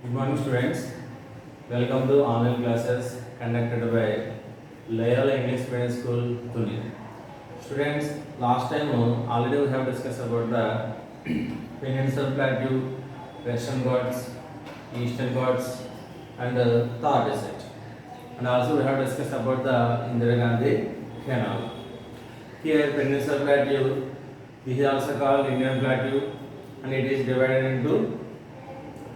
Good morning, students. Welcome to online classes conducted by Loyola English Medium School, Tuni. Students, last time already we have discussed about the Peninsula Plateau, Western Ghats, Eastern Ghats, and Thar Desert. And also we have discussed about the Indira Gandhi Canal. Here, Peninsula Plateau, this is also called Indian Plateau, and it is divided into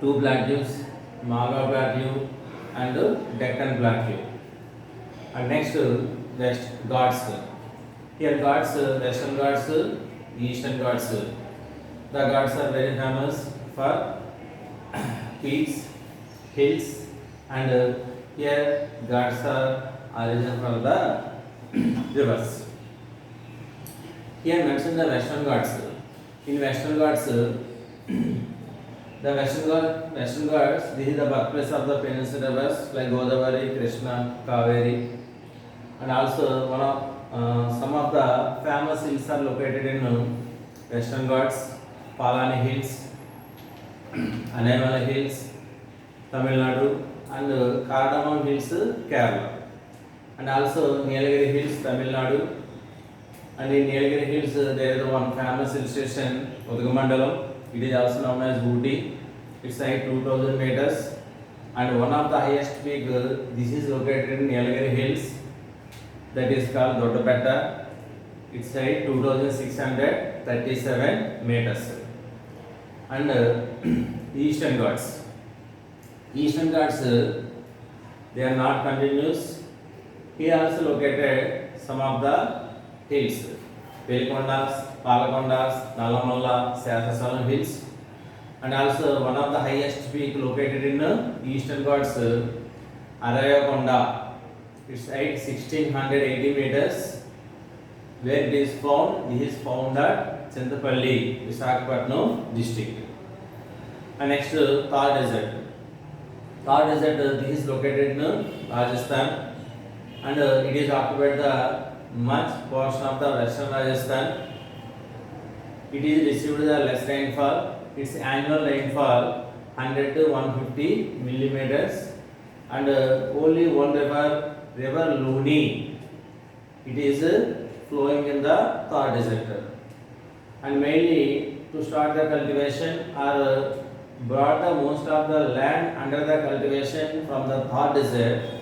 two plateaus, Malwa Plateau and Deccan Plateau. And next, West Ghats. Here Ghats, Western Ghats, Eastern Ghats. The Ghats are very famous for peaks, hills, and here Ghats are origin for the rivers. Here mentioned the Western Ghats. In Western Ghats, the Western Ghats, this is the birthplace of the peninsular rivers like Godavari, Krishna, Kaveri, and also some of the famous hills are located in Western Ghats, Palani Hills, Anaivala Hills, Tamil Nadu, and Cardamom Hills, Kerala, and also Nilagiri Hills, Tamil Nadu. And in Nilagiri Hills, there is one famous hill station, Udagamandala. It is also known as Ooty. Its height 2000 meters, and one of the highest peak. This is located in Nilagiri Hills. That is called Doddapetta. Its height 2637 meters. And Eastern Ghats. Eastern Ghats, they are not continuous. Here also located some of the hills, Velikondas, Palakondas, Nalamalla, Sasasalam hills, and also one of the highest peak located in Eastern Ghats, Arayakonda. Its height 1680 meters. Where it is found? This is found at Chantapalli, Visakhapatnam district. And next, Thar Desert. Thar Desert, this is located in Rajasthan, and it is occupied the much portion of the western Rajasthan. It is received the less rainfall. Its annual rainfall 100 to 150 millimeters, and only one river Luni, it is flowing in the Thar Desert. And mainly to start the cultivation or brought the most of the land under the cultivation from the Thar Desert.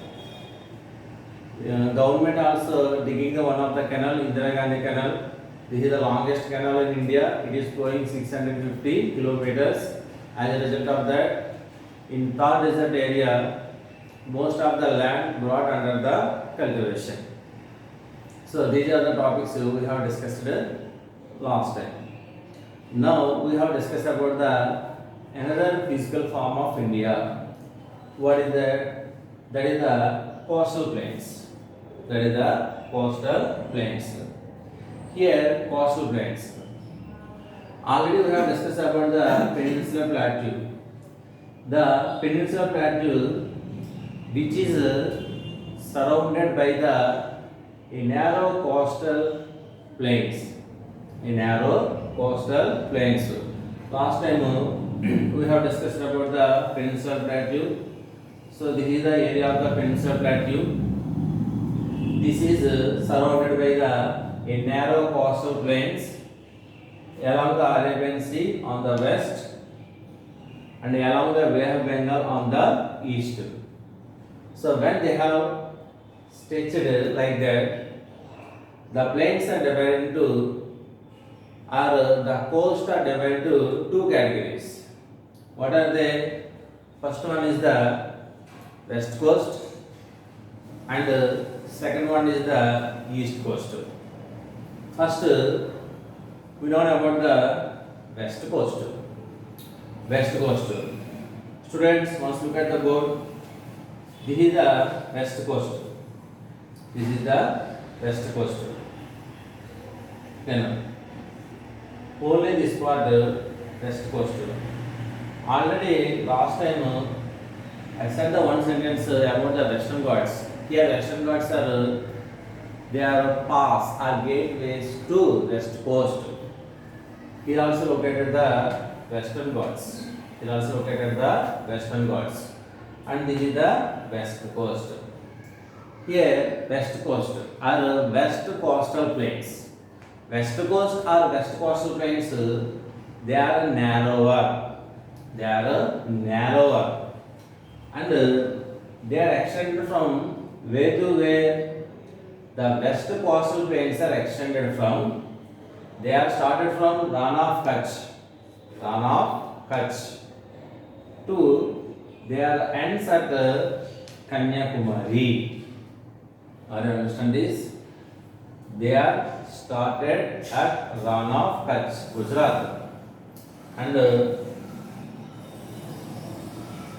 Government also digging the one of the canal, Indira Gandhi Canal. This is the longest canal in India. It is flowing 650 kilometers. As a result of that, in Thar Desert area, most of the land brought under the cultivation. So these are the topics we have discussed last time. Now we have discussed about the another physical form of India. What is that? That is the coastal plains. That is the coastal plains. Here, coastal plains. Already we have discussed about the Peninsula Plateau. The Peninsula Plateau, which is surrounded by a narrow coastal plains. A narrow coastal plains. Last time we have discussed about the Peninsula Plateau. So this is the area of the Peninsula Plateau. This is surrounded by a narrow coastal plains along the Arabian Sea on the west and along the Bay of Bengal on the east. So when they have stretched like that, the plains are divided into, or the coast are divided into two categories. What are they? First one is the west coast, and second one is the east coast. First, we know about the west coast. West coast. Students, once look at the board. This is the west coast. This is the west coast. Then, only this part west coast. Already last time I said the one sentence about the Western Ghats. Here Western Ghats are they are pass or gateways to west coast. Here also located the Western Ghats. is also located the Western Ghats, and this is the west coast. Here, west coast or west coastal plains. West coast or west coastal plains, they are narrower. They are narrower, and they are extended from where to where? The west coastal plains are extended from. They are started from Ran of Kutch to their ends at Kanyakumari. Are you understand this? They are started at Ran of Kutch, Gujarat, and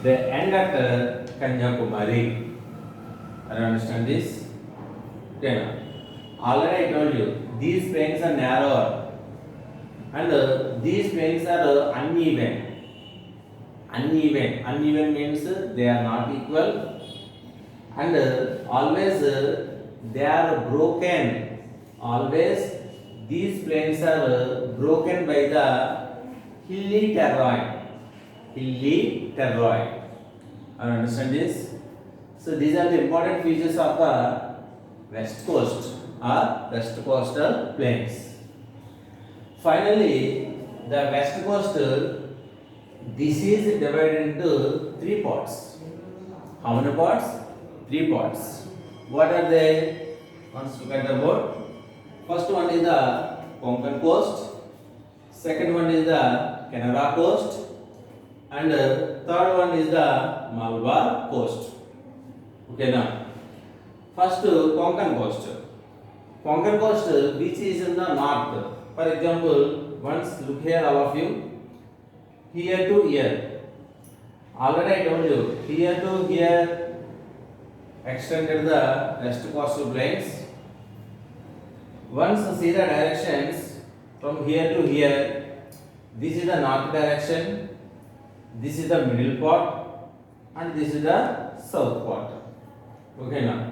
they end at Kanyakumari. Are you understand this? Okay. Already I told you these plains are narrower, and these plains are uneven. Uneven means they are not equal, and always they are broken. Always these plains are broken by the hilly terrain. Hilly terrain. I understand this. So these are the important features of the west coast or west coastal plains. Finally, the west coast, this is divided into three parts. How many parts? Three parts. What are they? Let's look at the board. First one is the Konkan coast. Second one is the Canara coast, and third one is the Malabar coast. Okay, now first Konkan coast. Konkan coast, which is in the north. For example, once look here, all of you, here to here. Already I told you, here to here extended the west coastal plains. Once see the directions from here to here, this is the north direction, this is the middle part, and this is the south part. Okay, now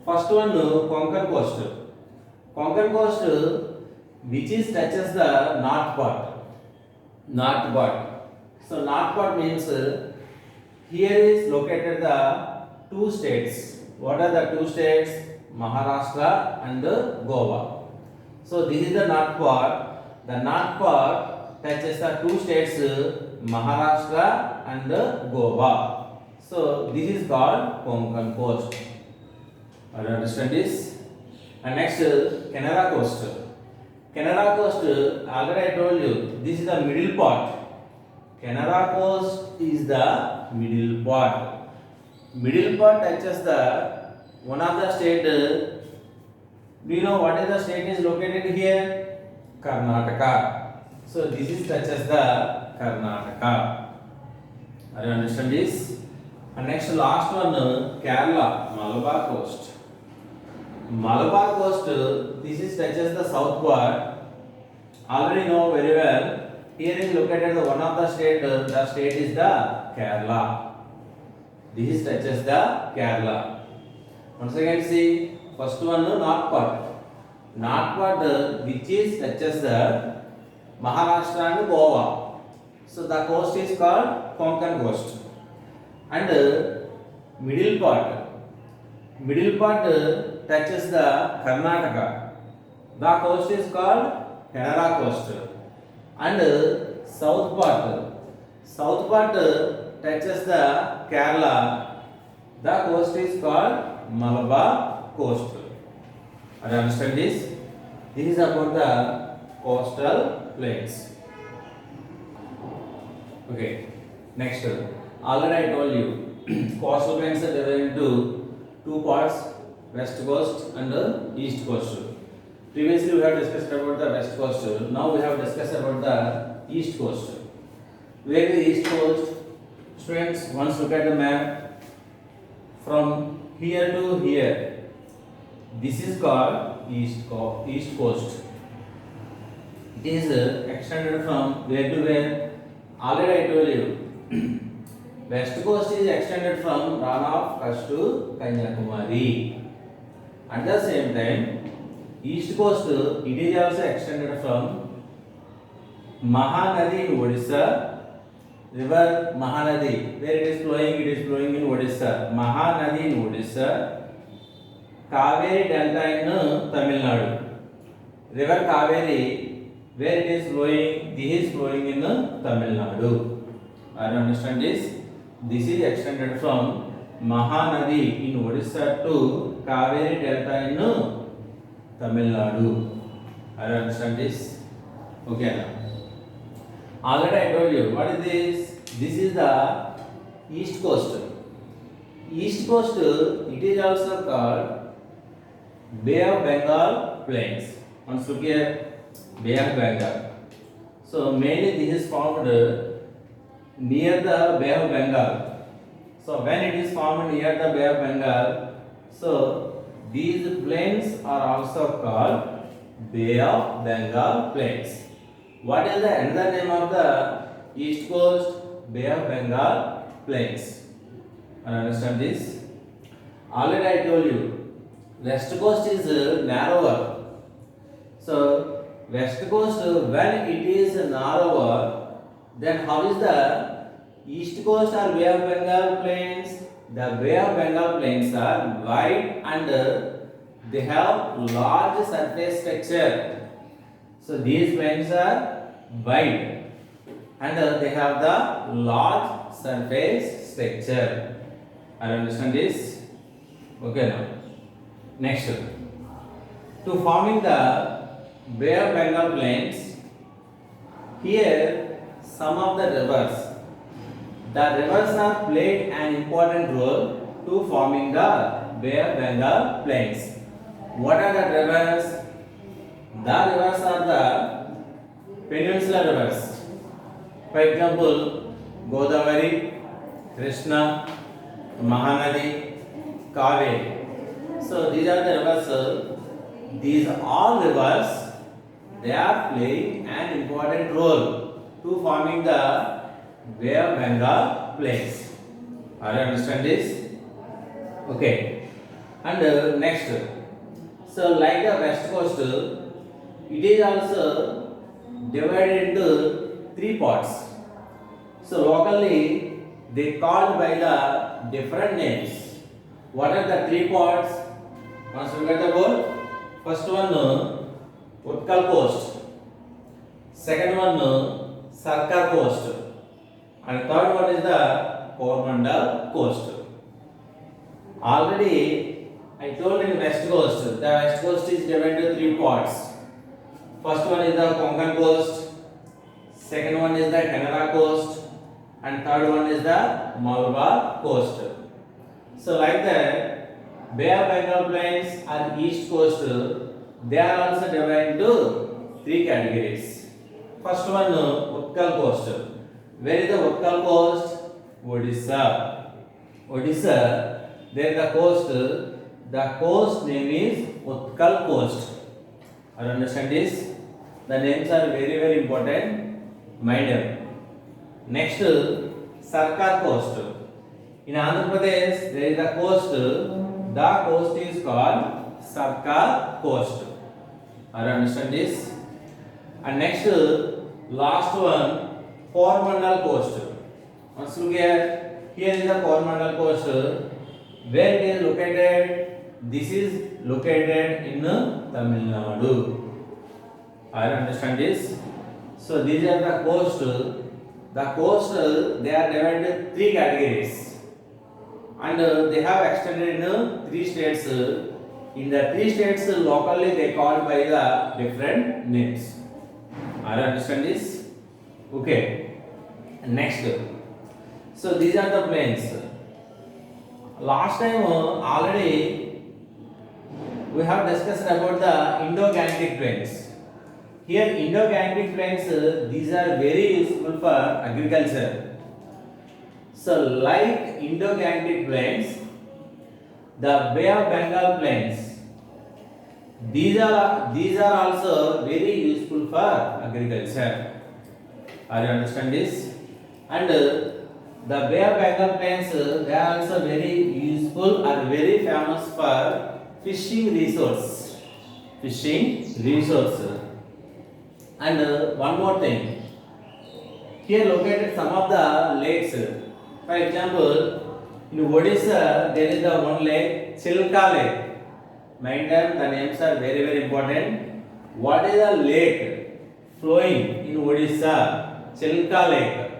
first one, Konkan coast. Konkan coast, which is touches the north part. North part. So north part means here is located the two states. What are the two states? Maharashtra and Goa. So this is the north part. The north part touches the two states, Maharashtra and Goa. So this is called Konkan coast. Are you understand this? And next, Canara coast. Canara coast, already I told you, this is the middle part. Canara coast is the middle part. Middle part touches the one of the state. Do you know what is the state is located here? Karnataka. So this is touches the Karnataka. Are you understand this? And next, last one, Kerala, Malabar coast. Malabar coast, this is touches the south part. Already know very well. Here is located the one of the state is the Kerala. This is touches the Kerala. Once again see, first one, north part. North part, which is touches the Maharashtra and Goa. So the coast is called Konkan coast. And middle part touches the Karnataka. The coast is called Canara coast. And south part touches the Kerala. The coast is called Malabar coast. Are you understand this? This is about the coastal plains. Okay. Next, already I told you, coastal plains are divided into two parts, west coast and east coast. Previously we have discussed about the west coast. Now we have discussed about the east coast. Where is the east coast? Students, once look at the map. From here to here, this is called east coast. It is extended from where to where? Already I told you. West coast is extended from Ran of Kutch to Kanyakumari. At the same time, east coast, it is also extended from Mahanadi in Odisha, river Mahanadi, where it is flowing in Odisha. Mahanadi in Odisha. Kaveri Delta in Tamil Nadu. River Kaveri, where it is flowing, this is flowing in Tamil Nadu. Are you understand this? This is extended from Mahanadi in Odisha to Kaveri Delta in Tamil Nadu. Are you understand this? Okay now. Already I told you, what is this? This is the east coast. East coast, it is also called Bay of Bengal Plains. Once look here, Bay of Bengal. So mainly this is formed near the Bay of Bengal. So when it is formed near the Bay of Bengal, so these plains are also called Bay of Bengal Plains. What is the another name of the east coast? Bay of Bengal Plains. Understand this? Already I told you, west coast is narrower. So west coast, when it is narrower, then how is the east coast or Bay of Bengal Plains? The Bay of Bengal Plains are wide and they have large surface texture. So these plains are wide and they have the large surface structure. I understand this? Okay now. Next, to forming the Bay of Bengal Plains, here some of the rivers. The rivers are played an important role to forming the Bay of Bengal Plains. What are the rivers? The rivers are the peninsular rivers. For example, Godavari, Krishna, Mahanadi, Kaveri. So these are the rivers. These all rivers, they are playing an important role to forming the Bay of Bengal Plains. Are you understand this? Okay. And next, so like the west coast, it is also divided into three parts. So locally they called by the different names. What are the three parts? Once look at the board. First one, Utkal coast. Second one, Sarkar coast. And third one is the Coromandel coast. Already I told in west coast, the west coast is divided into three parts. First one is the Konkan coast, second one is the Kannada coast, and third one is the Malabar coast. So like that, Bay of Bengal Plains and east coast, they are also divided into three categories. First one, Utkal coast. Where is the Utkal coast? Odisha. Odisha, there the coast name is Utkal coast. I understand this? The names are very, very important. Mind them. Next, Sarkar coast. In Andhra Pradesh, there is a coast. The coast is called Sarkar coast. I understand this? And next, last one, Coromandel coast. Once look here. Here is the Coromandel coast. Where it is located? This is located in Tamil Nadu. I understand this? So these are the coast. The coast, they are divided into three categories. And they have extended in three states. In the three states, locally they called by the different names. I understand this? Okay. Next. So these are the plains. Last time already we have discussed about the Indo-Gangetic plains. Here Indo-Gangetic plains, these are very useful for agriculture. So like Indo-Gangetic plains, the Bay of Bengal plains, these are also very useful for agriculture. Are you understand this? And the Bay of Bengal plains, they are also very useful or very famous for fishing resource. And one more thing, Here located some of the lakes. For example, in Odisha there is the one lake, Chilka Lake. Mind them, the names are very very important. What is the lake flowing in Odisha? Chilka Lake.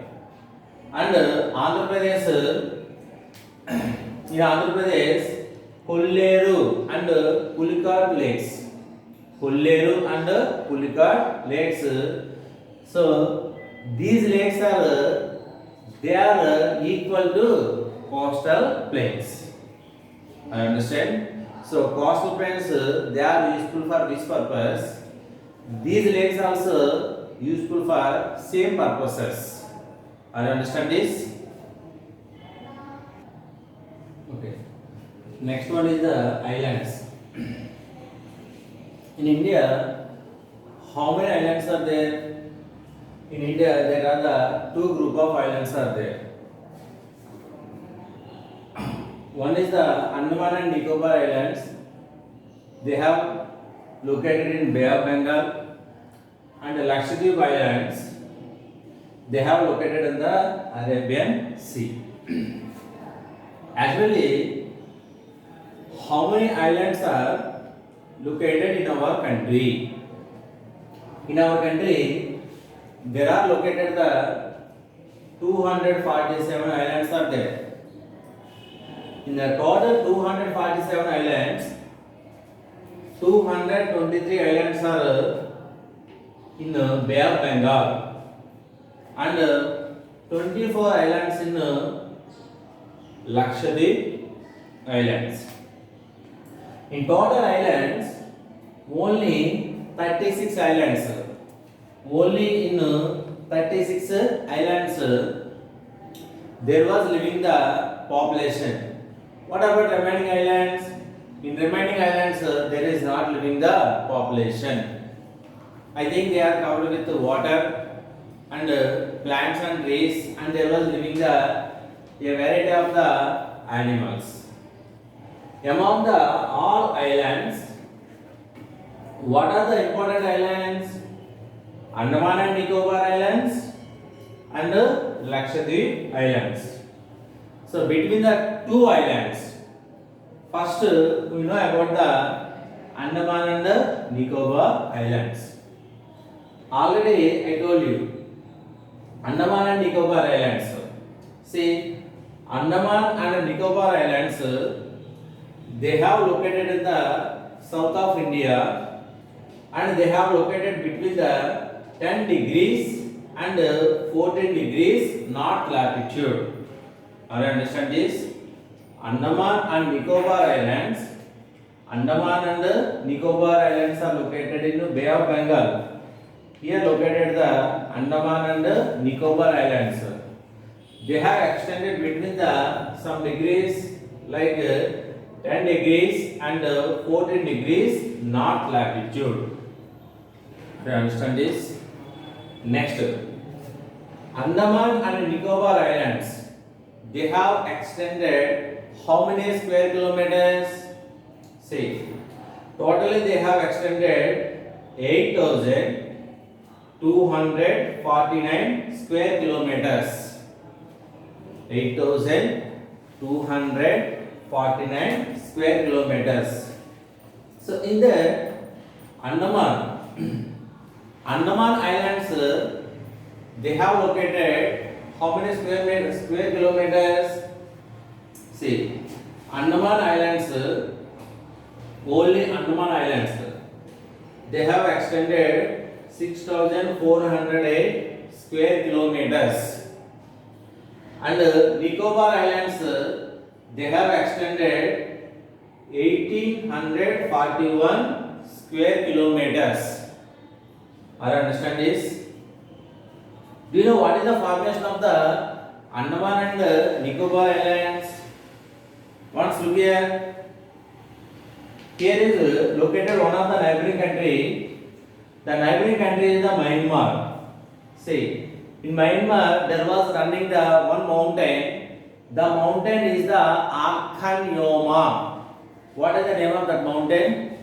And Andhra Pradesh, in Andhra Pradesh, Kolleru and Pulicat lakes. Kolleru and Pulicat lakes. So these lakes are equal to coastal plains. I understand. So coastal plains they are useful for this purpose. These lakes also useful for same purposes. I understand this. Okay. Next one is the islands. In India, how many islands are there? In India, there are the two group of islands are there. One is the Andaman and Nicobar Islands. They have located in Bay of Bengal, and the Lakshadweep Islands. They have located in the Arabian Sea. Actually, how many islands are located in our country? In our country, there are located the 247 islands are there. In the total 247 islands, 223 islands are in Bay of Bengal and 24 islands in Lakshadweep Islands. In total islands, only 36 islands. Only in 36 islands there was living the population. What about remaining islands? In remaining islands there is not living the population. I think they are covered with water and plants and trees, and there was living the a variety of the animals. Among the all islands, what are the important islands? Andaman and Nicobar Islands and Lakshadweep Islands. So between the two islands, first we know about the Andaman and Nicobar Islands. Already I told you, Andaman and Nicobar Islands. See, Andaman and Nicobar Islands, they have located in the south of India, and they have located between the 10 degrees and 14 degrees north latitude. Are you understand this? Andaman and Nicobar Islands. Andaman and Nicobar Islands are located in Bay of Bengal. Here located the Andaman and Nicobar Islands. They have extended between the some degrees like 10 degrees and 14 degrees north latitude. Do you understand this? Next, Andaman and Nicobar Islands, they have extended how many square kilometers? See, totally they have extended 8,249 square kilometers. 8,249 square kilometers. So in the Andaman Islands, they have located how many square kilometers? See, Andaman Islands, only Andaman Islands, they have extended 6,408 square kilometers. And Nicobar Islands, they have extended 1,841 square kilometers. Are you understand this? Do you know what is the formation of the Andaman and Nicobar Islands? Once look here. Here is located one of the neighboring country. The neighboring country is the Myanmar. See, in Myanmar there was running the one mountain. The mountain is the Arkhan Yoma. What is the name of that mountain?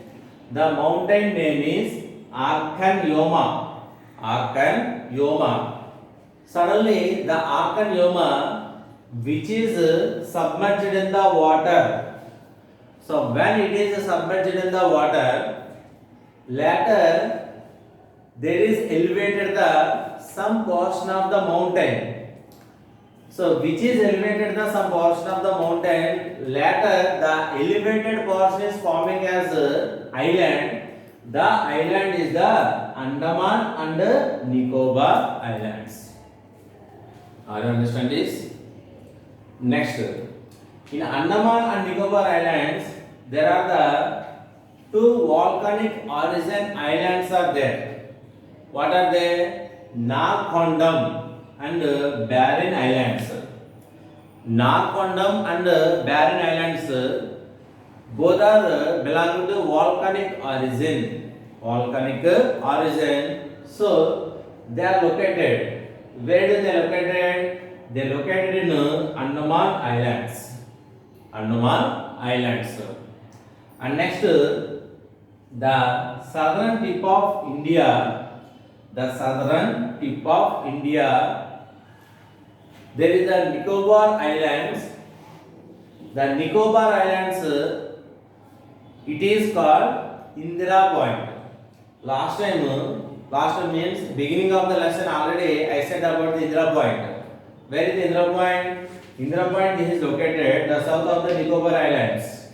The mountain name is Arkhan Yoma. Arkhan Yoma. Suddenly, the Ark and Yoma, which is submerged in the water. So, when it is submerged in the water, later there is elevated the some portion of the mountain. So, which is elevated the some portion of the mountain. Later, the elevated portion is forming as island. The island is the Andaman and Nicobar Islands. Are you understand this? Next, in Andaman and Nicobar Islands, there are the two volcanic origin islands are there. What are they? Narcondam and Barren Islands. Narcondam and Barren Islands both are belong to volcanic origin. Volcanic origin. So they are located. Where do they located? They located in Andaman Islands. Andaman Islands. And next, the southern tip of India. The southern tip of India. There is the Nicobar Islands. The Nicobar Islands. It is called Indira Point. Last time means beginning of the lesson already I said about the Indira Point. Where is the Indira Point? Indira Point is located the south of the Nicobar Islands.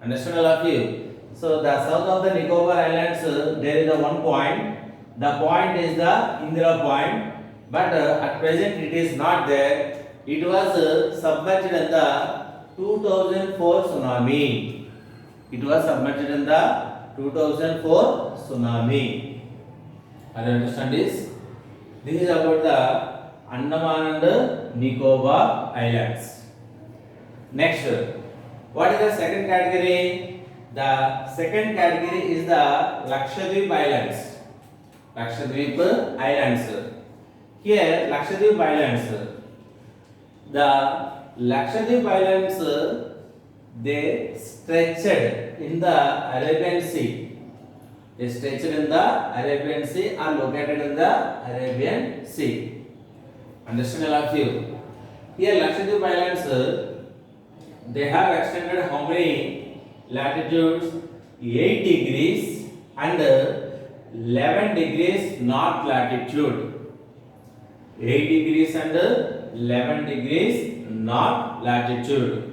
Understand all of you? So the south of the Nicobar Islands there is a one point. The point is the Indira Point, but at present it is not there. It was submerged in the 2004 tsunami. It was submerged in the 2004 tsunami. Are you understand this? This is about the Andaman and Nicobar Islands. Next, what is the second category? The second category is the Lakshadweep Islands. Lakshadweep Islands. Here, Lakshadweep Islands. The Lakshadweep Islands they stretched in the Arabian Sea. They stretched in the Arabian Sea are located in the Arabian Sea. Understand all of you? Here Lakshadweep Islands they have extended how many latitudes? 8 degrees and 11 degrees north latitude. 8 degrees and 11 degrees north latitude.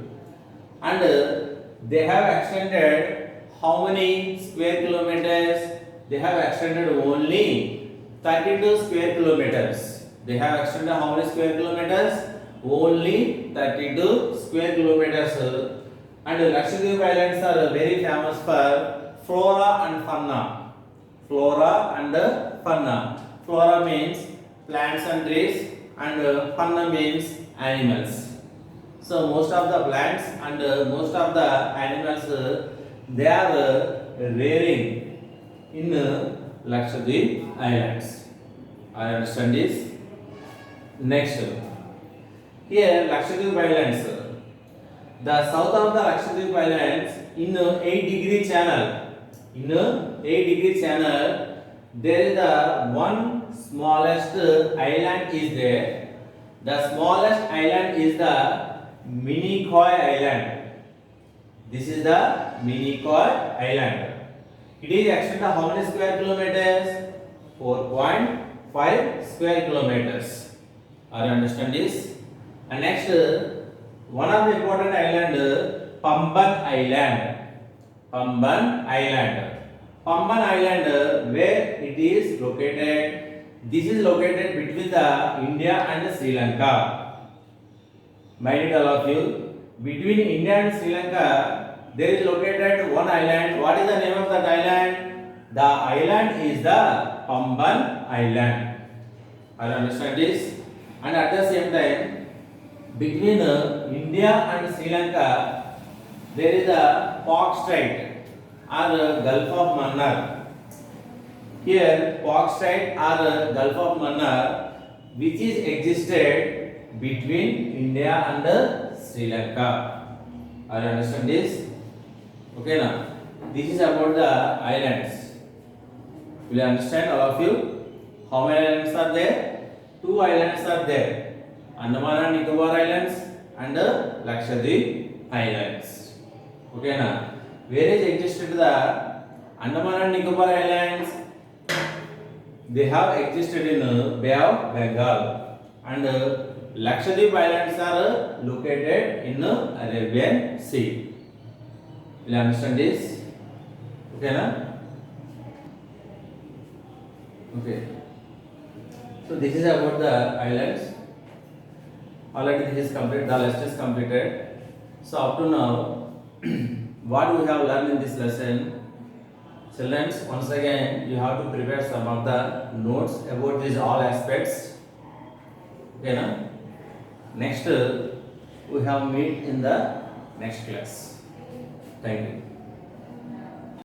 And they have extended how many square kilometers? They have extended only 32 square kilometers. They have extended how many square kilometers? Only 32 square kilometers. And Lakshadweep Islands are very famous for flora and fauna. Flora and fauna. Flora means plants and trees, and fauna means animals. So most of the plants and most of the animals they are rearing in Lakshadweep Islands. I understand this. Next, here Lakshadweep Islands. The south of the Lakshadweep Islands in 8-degree channel. In 8-degree channel, there is the one smallest island is there. The smallest island is the Minicoy Island. This is the Minicoy Island. It is extended how many square kilometers? 4.5 square kilometers. Are you understand this? And next, one of the important island, Pamban Island. Pamban Island. Pamban Island, where it is located? This is located between the India and Sri Lanka. Mind it all of you. Between India and Sri Lanka, there is located one island. What is the name of that island? The island is the Pamban Island. Are you understand this? And at the same time, between India and Sri Lanka, there is a Pak Strait or Gulf of Mannar. Here, Pak Strait or Gulf of Mannar, which is existed between India and Sri Lanka. Are you understand this? Okay now. This is about the islands. Will you understand all of you? How many islands are there? two islands are there, Andaman and Nicobar Islands and Lakshadweep Islands. Okay na? Where is existed the Andaman and Nicobar Islands? They have existed in Bay of Bengal, and Lakshadweep Islands are located in Arabian Sea. Will you understand this? Okay na? Okay. So this is about the islands. Already this is complete. The list is completed. So up to now, what we have learned in this lesson, children, once again you have to prepare some of the notes about these all aspects. Okay na? Next we have meet in the next class. Thank you.